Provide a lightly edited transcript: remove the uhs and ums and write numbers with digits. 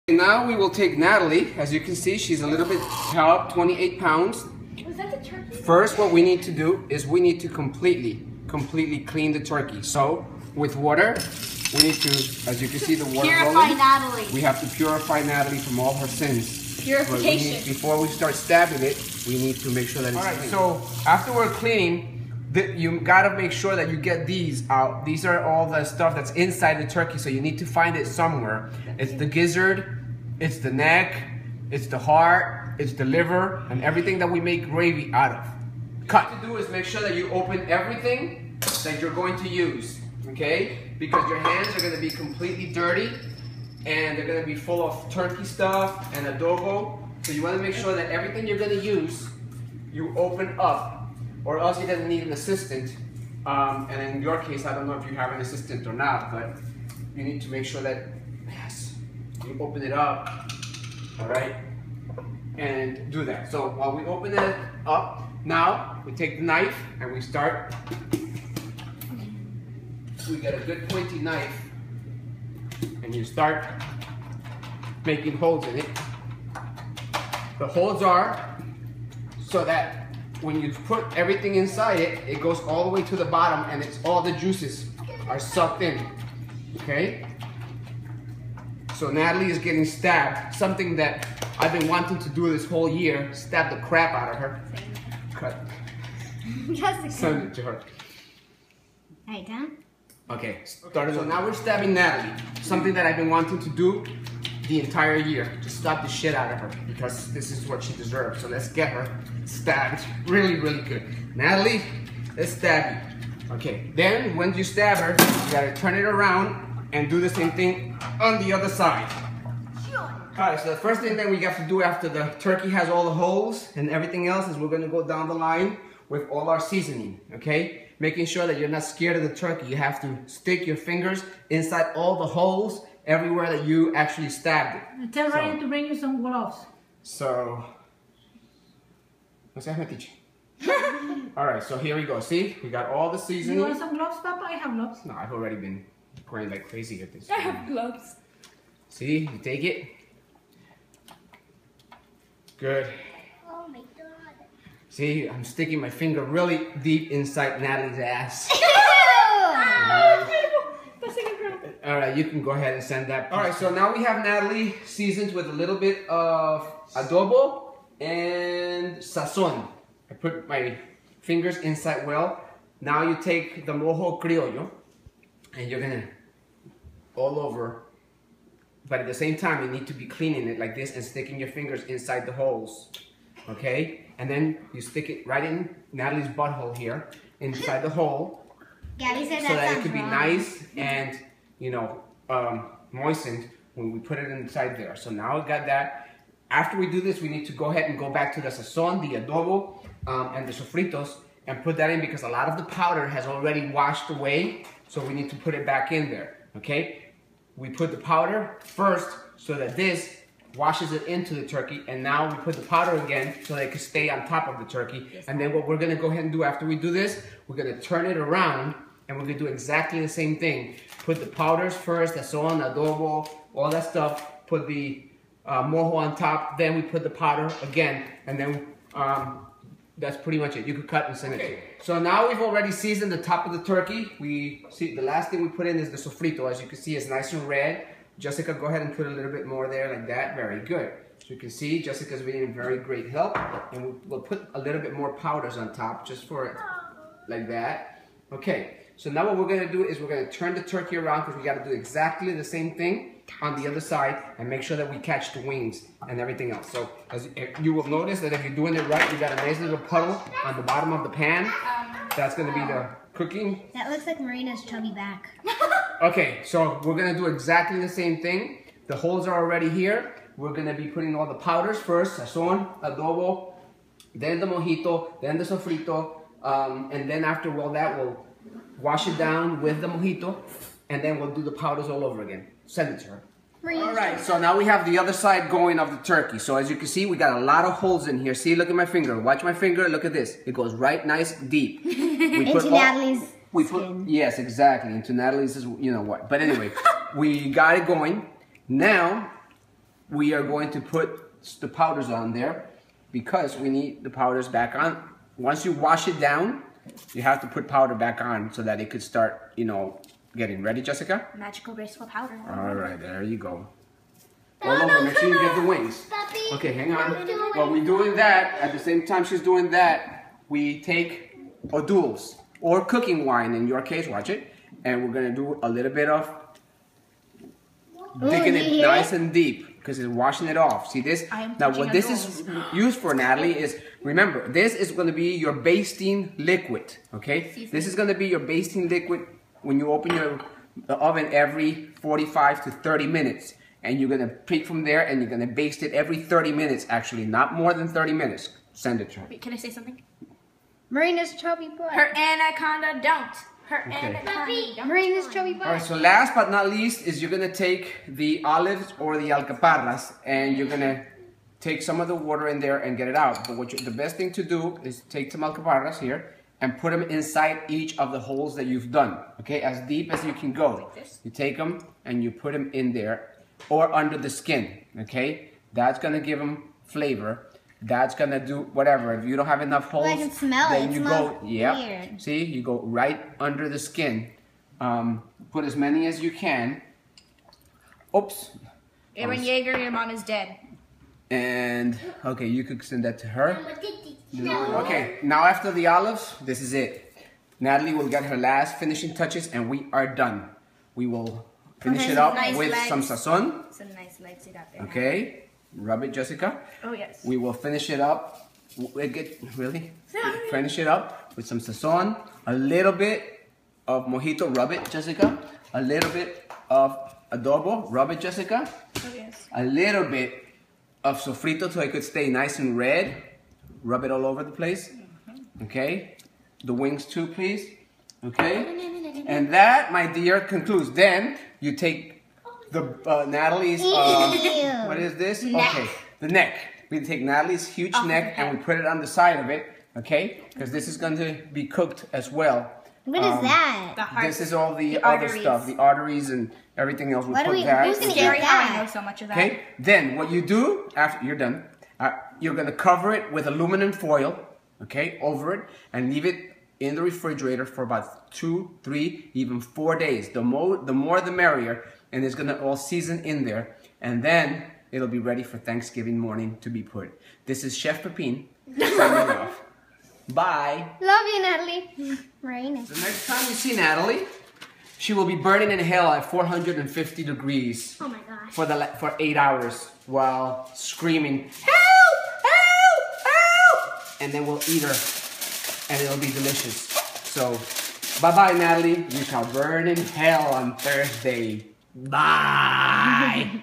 Now we will take Natalie. As you can see, she's a little bit helped, 28 pounds. Was that the turkey? First, what we need to do is we need to completely clean the turkey. So, with water, we need to, as you can see, the water rolling. Natalie. We have to purify Natalie from all her sins. Purification. Before we start stabbing it, we need to make sure that it's clean. So, after we're cleaning, you gotta make sure that you get these out. These are all the stuff that's inside the turkey, so you need to find it somewhere. It's the gizzard, it's the neck, it's the heart, it's the liver, and everything that we make gravy out of. Cut. What you do is make sure that you open everything that you're going to use, okay? Because your hands are gonna be completely dirty, and they're gonna be full of turkey stuff and adobo. So you wanna make sure that everything you're gonna use, you open up. Or else you're gonna need an assistant. And in your case, I don't know if you have an assistant or not, but you need to make sure that, yes, you open it up, all right? And do that. So while we open it up, now we take the knife and we start. We get a good pointy knife and you start making holes in it. The holes are so that when you put everything inside it, it goes all the way to the bottom and it's all the juices are sucked in, okay? So Natalie is getting stabbed, something that I've been wanting to do this whole year, stab the crap out of her. Cut. Send it to her. Alright, done? Okay, started. So now we're stabbing Natalie, something that I've been wanting to do the entire year, to stop the shit out of her, because this is what she deserves. So let's get her stabbed really, really good. Natalie, let's stab you. Okay, then when you stab her, you gotta turn it around and do the same thing on the other side. Alright, so the first thing that we have to do after the turkey has all the holes and everything else is we're gonna go down the line with all our seasoning, okay? Making sure that you're not scared of the turkey. You have to stick your fingers inside all the holes everywhere that you actually stabbed it. Tell Ryan to bring you some gloves. So, what's that, Metiche? Alright, so here we go. See, we got all the seasoning. You want some gloves, Papa? I have gloves. No, I've already been going like crazy with this. I have gloves. See, you take it. Good. Oh my god. See, I'm sticking my finger really deep inside Natalie's ass. Alright, you can go ahead and send that. Alright, so now we have Natalie seasoned with a little bit of adobo and sazon. I put my fingers inside well. Now you take the mojo criollo and you're gonna all over. But at the same time, you need to be cleaning it like this and sticking your fingers inside the holes. Okay? And then you stick it right in Natalie's butthole here, inside the hole. Gabby said so that it could be nice and, you know, moistened when we put it inside there. So now we got that. After we do this, we need to go ahead and go back to the sazon, the adobo, and the sofritos, and put that in because a lot of the powder has already washed away. So we need to put it back in there, okay? We put the powder first so that this washes it into the turkey, and now we put the powder again so that it can stay on top of the turkey. Yes. And then what we're gonna go ahead and do after we do this, we're gonna turn it around and we're gonna do exactly the same thing. Put the powders first, sazon, adobo, all that stuff. Put the mojo on top, then we put the powder again, and then that's pretty much it. You could cut and send it. So now we've already seasoned the top of the turkey. We see the last thing we put in is the sofrito. As you can see, it's nice and red. Jessica, go ahead and put a little bit more there like that. Very good. So you can see Jessica's being very great help. And we'll put a little bit more powders on top just for it, like that. Okay, so now what we're gonna do is we're gonna turn the turkey around because we gotta do exactly the same thing on the other side and make sure that we catch the wings and everything else. So as you will notice that if you're doing it right, you got a nice little puddle on the bottom of the pan. That's gonna be the cooking. That looks like Marina's chubby back. Okay, so we're gonna do exactly the same thing. The holes are already here. We're gonna be putting all the powders first, sazon, adobo, then the mojito, then the sofrito, and then after all that, we'll wash it down with the mojito, and then we'll do the powders all over again. Send it to her. Alright, so now we have the other side going of the turkey. So as you can see, we got a lot of holes in here. See, look at my finger. Watch my finger, look at this. It goes right nice deep. Into Natalie's skin. Yes, exactly. Into Natalie's, you know what. But anyway, we got it going. Now, we are going to put the powders on there because we need the powders back on. Once you wash it down, you have to put powder back on so that it could start, you know, getting ready, Jessica? Magical graceful powder. All right, there you go. All over, make sure you get the wings. Okay, hang on. While we're doing that, at the same time she's doing that, we take oduls, or cooking wine in your case, watch it. And we're gonna do a little bit of digging it nice and deep because it's washing it off. See this? Now what this is used for, Natalie, is, remember, this is gonna be your basting liquid, okay? This is gonna be your basting liquid when you open the oven every 45 to 30 minutes. And you're gonna pick from there and you're gonna baste it every 30 minutes, actually, not more than 30 minutes. Send it to her. Wait, can I say something? Marina's chubby butt. Her anaconda don't. Her anaconda don't. Marina's chubby butt. All right, so last but not least is you're gonna take the olives or the alcaparras and you're gonna take some of the water in there and get it out. But the best thing to do is take some alcaparras here and put them inside each of the holes that you've done, okay? As deep as you can go. Like this? You take them and you put them in there or under the skin, okay? That's gonna give them flavor. That's gonna do whatever. If you don't have enough holes, I can smell then it. you It go, smells yep. weird. See, you go right under the skin. Put as many as you can. Oops. Aaron Yeager, your mom is dead. And okay, you could send that to her. Okay, now after the olives, this is it. Natalie will get her last finishing touches and we are done. We will finish it up nice with legs. some sazon. Some nice legs you got there. Okay, rub it, Jessica. Oh, yes. We will finish it up. Finish it up with some sazon, a little bit of mojito, rub it, Jessica. A little bit of adobo, rub it, Jessica. Oh, yes. A little bit of sofrito so it could stay nice and red. Rub it all over the place. Okay. The wings too, please. Okay. And that, my dear, concludes. Then you take the Natalie's. What is this? Neck. Okay. The neck. We take Natalie's huge neck and we put it on the side of it. Okay. Because this is going to be cooked as well. What is that? The heart. This is all the other arteries. stuff, the arteries and everything else. We What do put we- that. who's gonna eat Scary how I that? know so much of that. Okay, then what you do after you're done, you're gonna cover it with aluminum foil, okay, over it, and leave it in the refrigerator for about 2, 3, even 4 days. The more the merrier, and it's gonna all season in there, and then it'll be ready for Thanksgiving morning to be put. This is Chef Pepin signing off. Bye. Love you, Natalie. Marina. The next time you see Natalie, she will be burning in hell at 450 degrees. Oh my gosh. For 8 hours while screaming, help, help, help! And then we'll eat her and it'll be delicious. So, bye-bye, Natalie. You shall burn in hell on Thursday. Bye.